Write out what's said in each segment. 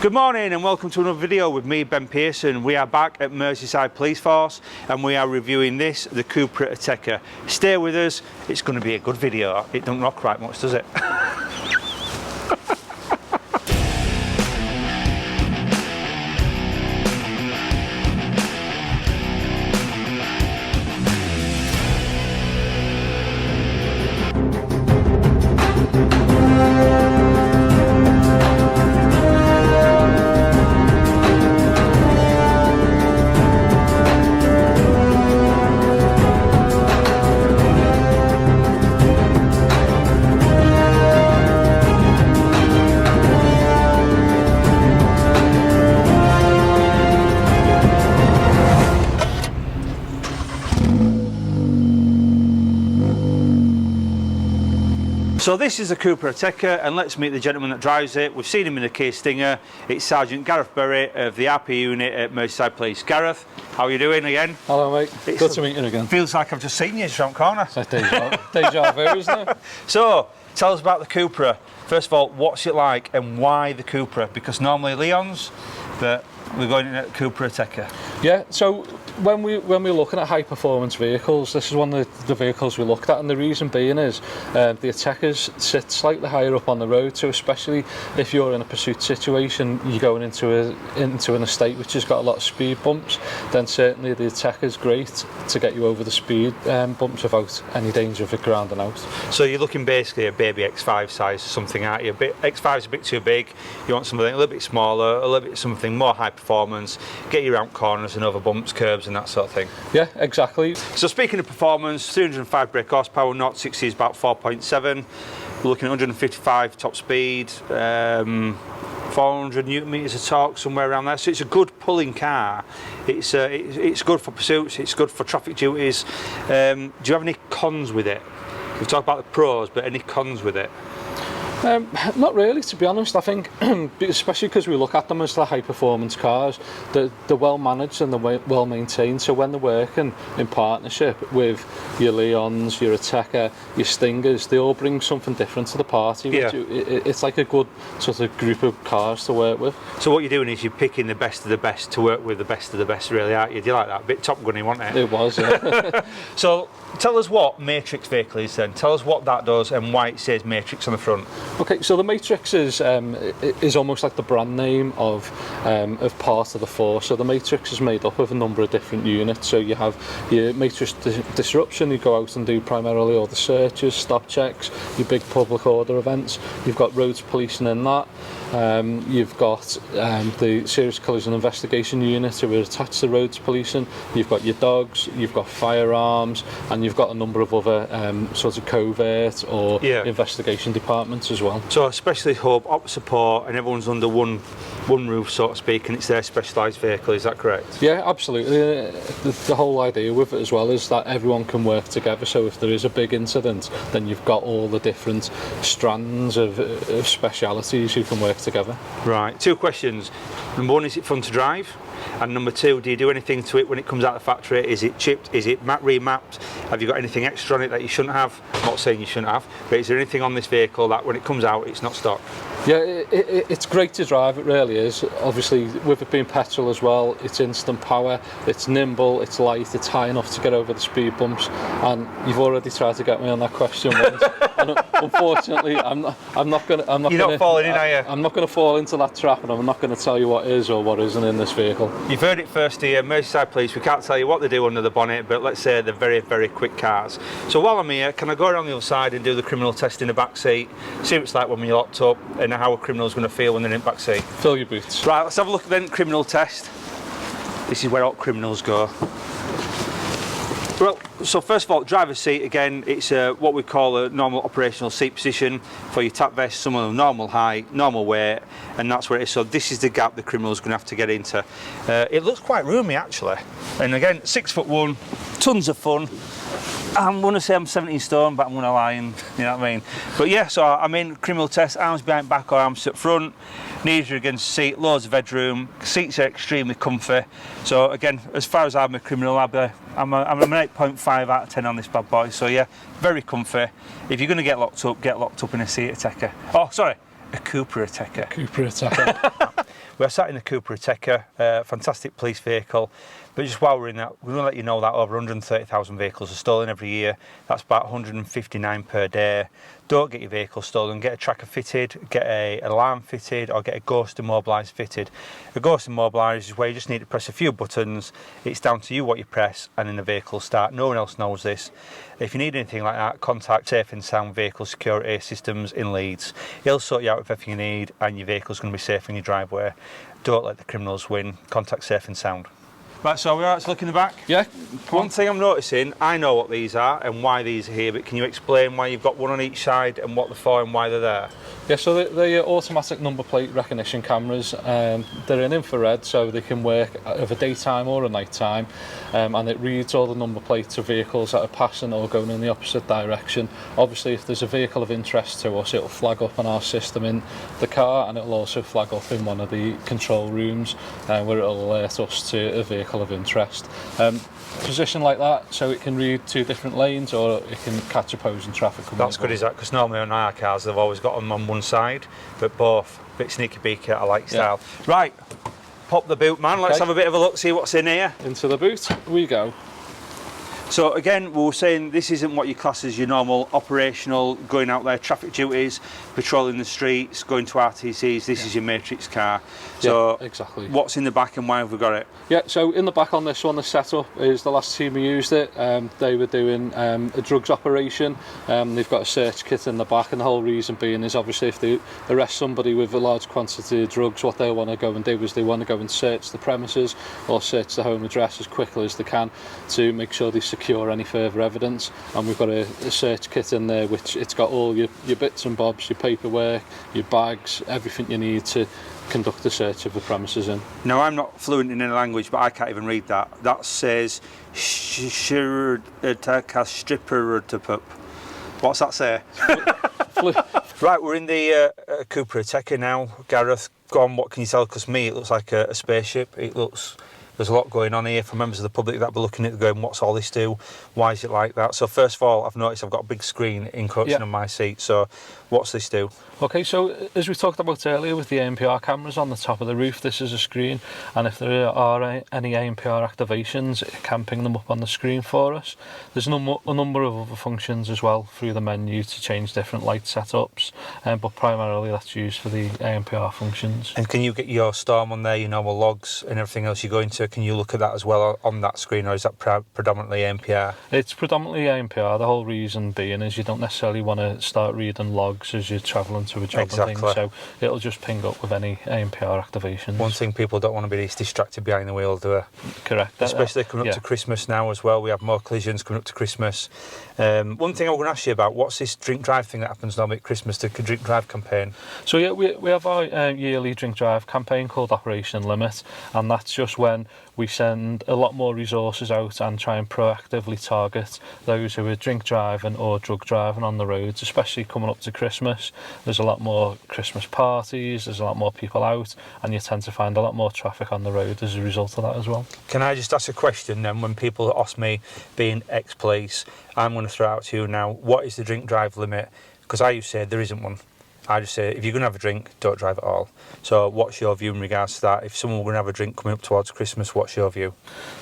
Good morning and welcome to another video with me, Ben Pearson. We are back at Merseyside Police Force and we are reviewing this, the CUPRA ATECA. Stay with us, it's going to be a good video. It don't rock right much, does it? So this is the CUPRA ATECA and let's meet the gentleman that drives it. We've seen him in the Kia Stinger. It's Sgt Garreth Berry of the RPU unit at Merseyside Police. Gareth, how are you doing again? Hello mate, good to meet you again. Feels like I've just seen you just around the corner. It's like deja vu, isn't it? So, tell us about the CUPRA. First of all, what's it like and why the CUPRA? Because normally Leon's, but we're going in at CUPRA ATECA. Yeah, so when we're looking at high performance vehicles, this is one of the vehicles we looked at, and the reason being is the ATECAs sit slightly higher up on the road, so especially if you're in a pursuit situation, you're going into an estate which has got a lot of speed bumps, then certainly the ATECA is great to get you over the speed bumps without any danger of it grounding out. So you're looking basically at baby X5 size or something, aren't you? X5 is a bit too big, you want something a little bit smaller, a little bit something more high performance, get you around corners and over bumps, curbs and that sort of thing. Yeah, exactly. So speaking of performance, 305 brake horsepower, 0 to 60 is about 4.7. We're looking at 155 top speed, 400 newton meters of torque, somewhere around there. So it's a good pulling car. It's good for pursuits, it's good for traffic duties. Do you have any cons with it? We've talked about the pros, but any cons with it? Not really, to be honest. I think, especially because we look at them as the high performance cars, they're well managed and they're well maintained. So when they're working in partnership with your Leons, your ATECA, your Stingers, they all bring something different to the party. Yeah. It's like a good sort of group of cars to work with. So what you're doing is you're picking the best of the best to work with the best of the best, really, aren't you? Do you like that? A bit Top Gun-y, wasn't it? It was, yeah. So tell us what Matrix vehicle is then. Tell us what that does and why it says Matrix on the front. Okay, so the Matrix is almost like the brand name of part of the force. So the Matrix is made up of a number of different units. So you have your Matrix Disruption, you go out and do primarily all the searches, stop checks, your big public order events. You've got roads policing in that. You've got the Serious Collision Investigation Unit who are attached to roads policing. You've got your dogs, you've got firearms, and you've got a number of other sort of covert or investigation departments as well. So a specialist hub, op support, and everyone's under one roof, so to speak, and it's their specialised vehicle, is that correct? Yeah, absolutely. The whole idea with it as well is that everyone can work together, so if there is a big incident, then you've got all the different strands of specialities who can work together. Right, 2 questions. Number 1, is it fun to drive? And number 2, do you do anything to it when it comes out of the factory? Is it chipped? Is it remapped? Have you got anything extra on it that you shouldn't have? I'm not saying you shouldn't have, but is there anything on this vehicle that when it comes out it's not stock? Yeah, it's great to drive, it really is. Obviously, with it being petrol as well, it's instant power, it's nimble, it's light, it's high enough to get over the speed bumps. And you've already tried to get me on that question once. And unfortunately, I'm not going to. You're not falling in, are you? I'm not going to fall into that trap, and I'm not going to tell you what is or what isn't in this vehicle. You've heard it first here, Merseyside Police. We can't tell you what they do under the bonnet, but let's say they're very, very quick cars. So while I'm here, can I go around the other side and do the criminal test in the back seat, see what it's like when you're locked up, and how a criminal's going to feel when they're in the back seat? Fill your boots. Right, let's have a look at the criminal test. This is where all criminals go. Well, so first of all, driver's seat, again, it's what we call a normal operational seat position for your tap vest, someone of normal height, normal weight, and that's where it is. So this is the gap the criminal's going to have to get into. It looks quite roomy, actually. And again, 6'1", tons of fun. I'm going to say I'm 17 stone, but I'm going to lie, and you know what I mean. But yeah, so I'm in criminal test, arms behind back or arms at front, knees are against the seat, loads of headroom, seats are extremely comfy. So again, as far as I'm a criminal, I'm an 8.5 out of 10 on this bad boy. So yeah, very comfy. If you're going to get locked up in a Sgt ATECA. Oh, sorry, a CUPRA ATECA. CUPRA ATECA. We're sat in the CUPRA ATECA, fantastic police vehicle. But just while we're in that, we're going to let you know that over 130,000 vehicles are stolen every year. That's about 159 per day. Don't get your vehicle stolen. Get a tracker fitted, get an alarm fitted, or get a ghost immobilised fitted. A ghost immobilised is where you just need to press a few buttons. It's down to you what you press, and then the vehicle will start. No one else knows this. If you need anything like that, contact Safe and Sound Vehicle Security Systems in Leeds. He'll sort you out with everything you need, and your vehicle's going to be safe in your driveway. Don't let the criminals win. Contact Safe and Sound. Right, so we're out to look in the back? Yeah. One thing I'm noticing, I know what these are and why these are here, but can you explain why you've got one on each side and what they're for and why they're there? Yeah, so they're automatic number plate recognition cameras. They're in infrared, so they can work of a daytime or a night time, and it reads all the number plates of vehicles that are passing or going in the opposite direction. Obviously, if there's a vehicle of interest to us, it'll flag up on our system in the car, and it'll also flag up in one of the control rooms where it'll alert us to a vehicle of interest. Position like that, so it can read two different lanes, or it can catch opposing traffic coming. That's good, is that? Because normally on our cars they've always got them on one side, but both. Bit sneaky beaky, I like style. Yeah. Right, pop the boot, man. Let's have a bit of a look, see what's in here. Into the boot we go. So again, we were saying this isn't what you class as your normal operational, going out there, traffic duties, patrolling the streets, going to RTCs. This is your Matrix car. So yeah, exactly. What's in the back and why have we got it? Yeah, so in the back on this one, the setup is the last team who used it. They were doing a drugs operation. They've got a search kit in the back, and the whole reason being is obviously if they arrest somebody with a large quantity of drugs, what they want to go and do is they want to go and search the premises or search the home address as quickly as they can to make sure they secure any further evidence. And we've got a search kit in there which it's got all your bits and bobs, your paperwork, your bags, everything you need to conduct a search of the premises in. Now I'm not fluent in any language, but I can't even read that. That says Sgt Garreth. What's that say? Right, we're in the CUPRA ATECA now. Gareth, go on, what can you tell? Because me, it looks like a spaceship. It looks... There's a lot going on here for members of the public that be looking at it going, what's all this do? Why is it like that? So first of all, I've noticed I've got a big screen encroaching on my seat. So what's this do? Okay, so as we talked about earlier with the ANPR cameras on the top of the roof, this is a screen, and if there are any ANPR activations, it can ping them up on the screen for us. There's a number of other functions as well through the menu to change different light setups, but primarily that's used for the ANPR functions. And can you get your storm on there, your normal logs and everything else you go into? Can you look at that as well on that screen, or is that predominantly ANPR? It's predominantly ANPR. The whole reason being is you don't necessarily want to start reading logs as you're travelling to a job and things, so it'll just ping up with any ANPR activations. One thing people don't want to be distracted behind the wheel, do they? Correct. Especially coming up to Christmas now as well. We have more collisions coming up to Christmas. One thing I was going to ask you about, what's this drink drive thing that happens normally at Christmas, the drink drive campaign? So yeah, we have our yearly drink drive campaign called Operation Limit, and that's just when we send a lot more resources out and try and proactively target those who are drink driving or drug driving on the roads, especially coming up to Christmas. There's a lot more Christmas parties, there's a lot more people out, and you tend to find a lot more traffic on the road as a result of that as well. Can I just ask a question then? When people ask me, being ex-police, I'm going to throw out to you now, what is the drink drive limit? Because I used to say there isn't one. I just say, if you're going to have a drink, don't drive at all. So what's your view in regards to that? If someone were going to have a drink coming up towards Christmas, what's your view?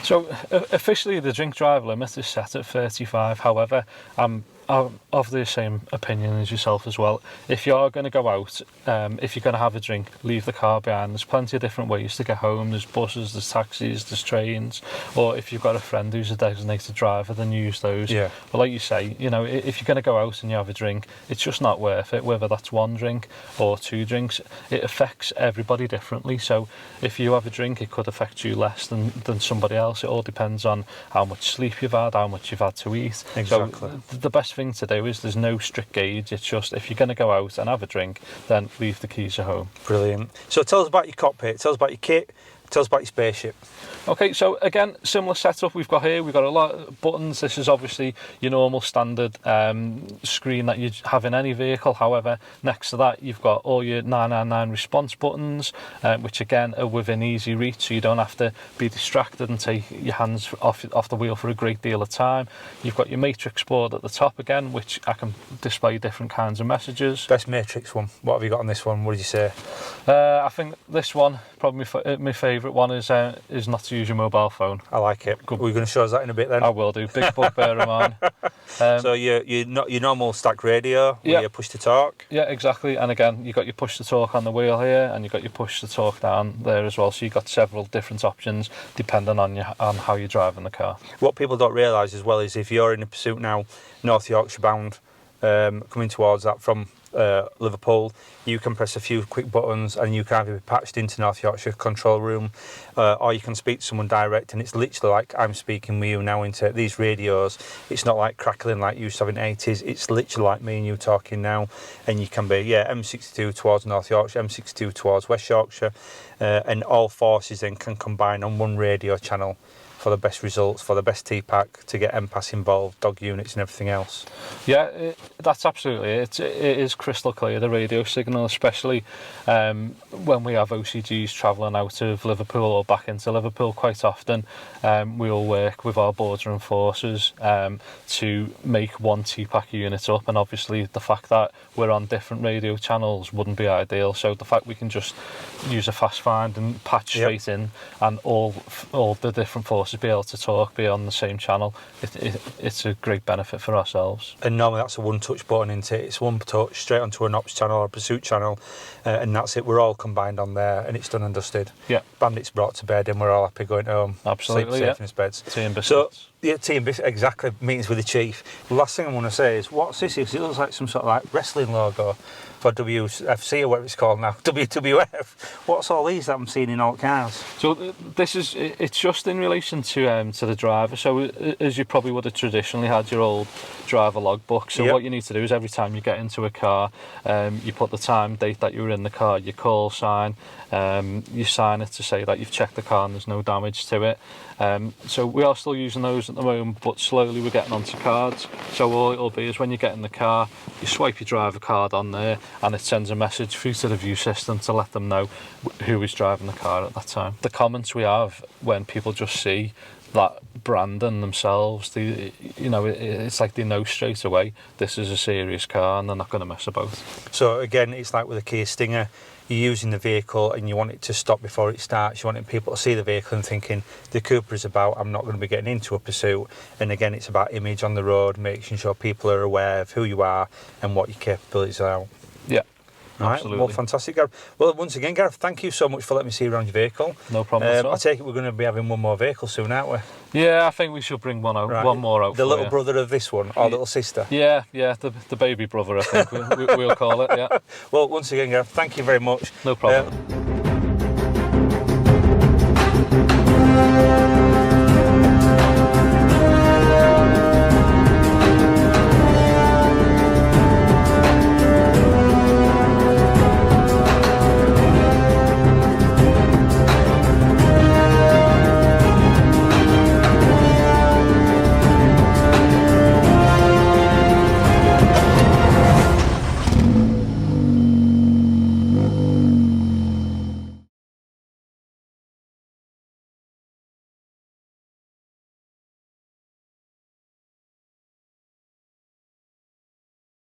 So officially the drink drive limit is set at 35. However, I'm of the same opinion as yourself as well. If you're going to go out, if you're going to have a drink, leave the car behind. There's plenty of different ways to get home. There's buses, there's taxis, there's trains, or if you've got a friend who's a designated driver, then use those. Yeah. But like you say, you know, if you're going to go out and you have a drink, it's just not worth it, whether that's one drink or two drinks. It affects everybody differently. So if you have a drink, it could affect you less than somebody else. It all depends on how much sleep you've had, how much you've had to eat. Exactly. So the best thing to do is there's no strict gauge. It's just if you're going to go out and have a drink, then leave the keys at home. Brilliant. So tell us about your cockpit, tell us about your kit, Tell us about your spaceship. Okay, so again, similar setup we've got here. We've got a lot of buttons. This is obviously your normal standard screen that you have in any vehicle. However, next to that, you've got all your 999 response buttons, which again are within easy reach, so you don't have to be distracted and take your hands off the wheel for a great deal of time. You've got your matrix board at the top again, which I can display different kinds of messages. Best matrix one. What have you got on this one? What did you say? I think this one, probably my favourite one, is not to use your mobile phone. I like it. Good. Are we going to show us that in a bit then? I will do. Big bugbear of mine. So your normal stack radio, where you push to talk. Yeah, exactly. And again, you've got your push to talk on the wheel here, and you've got your push to talk down there as well. So you've got several different options depending on how you're driving the car. What people don't realise as well is if you're in a pursuit now, North Yorkshire bound, coming towards that from Liverpool, you can press a few quick buttons and you can either be patched into North Yorkshire control room, or you can speak to someone direct, and it's literally like I'm speaking with you now into these radios. It's not like crackling like you used to have in the 80s. It's literally like me and you talking now, and you can be M62 towards North Yorkshire, M62 towards West Yorkshire, and all forces then can combine on one radio channel for the best results, for the best T-Pack, to get MPAS involved, dog units and everything else. Yeah, that's absolutely it. It is crystal clear, the radio signal, especially when we have OCGs travelling out of Liverpool or back into Liverpool quite often. We all work with our border enforcers to make one T-Pack unit up, and obviously the fact that we're on different radio channels wouldn't be ideal, so the fact we can just use a fast find and patch straight in, and all the different forces be able to talk, be on the same channel, it's a great benefit for ourselves. And normally that's a one-touch button, isn't it? It's one touch straight onto an ops channel or a pursuit channel, and that's it. We're all combined on there, and it's done and dusted. Yeah. Bandits brought to bed, and we're all happy going home. Absolutely, sleep safe in his beds. Tea and biscuits. So, yeah, tea and biscuits, exactly. Meetings with the chief. The last thing I want to say is, what's this? It looks like some sort of like wrestling logo for WFC or whatever it's called now, WWF. What's all these that I'm seeing in all cars? So it's just in relation to the driver. So as you probably would have traditionally had your old driver logbook. So what you need to do is every time you get into a car, you put the time, date that you were in the car, your call sign, you sign it to say that you've checked the car and there's no damage to it. So we are still using those at the moment, but slowly we're getting onto cards. So all it'll be is when you get in the car, you swipe your driver card on there, and it sends a message through to the view system to let them know who is driving the car at that time. The comments we have when people just see that branding themselves, it's like they know straight away this is a serious car and they're not going to mess about. So again, it's like with a Kia Stinger, you're using the vehicle and you want it to stop before it starts. You want people to see the vehicle and thinking the Cupra is about, I'm not going to be getting into a pursuit. And again, it's about image on the road, making sure people are aware of who you are and what your capabilities are. Yeah. Right, absolutely. well, fantastic, Gareth. Well, once again, Gareth, thank you so much for letting me see you around your vehicle. No problem at all. I take it we're going to be having one more vehicle soon, aren't we? Yeah, I think we should bring one more out. The little brother of this one, or little sister? Yeah, the baby brother, I think we'll call it, yeah. Well, once again, Gareth, thank you very much. No problem.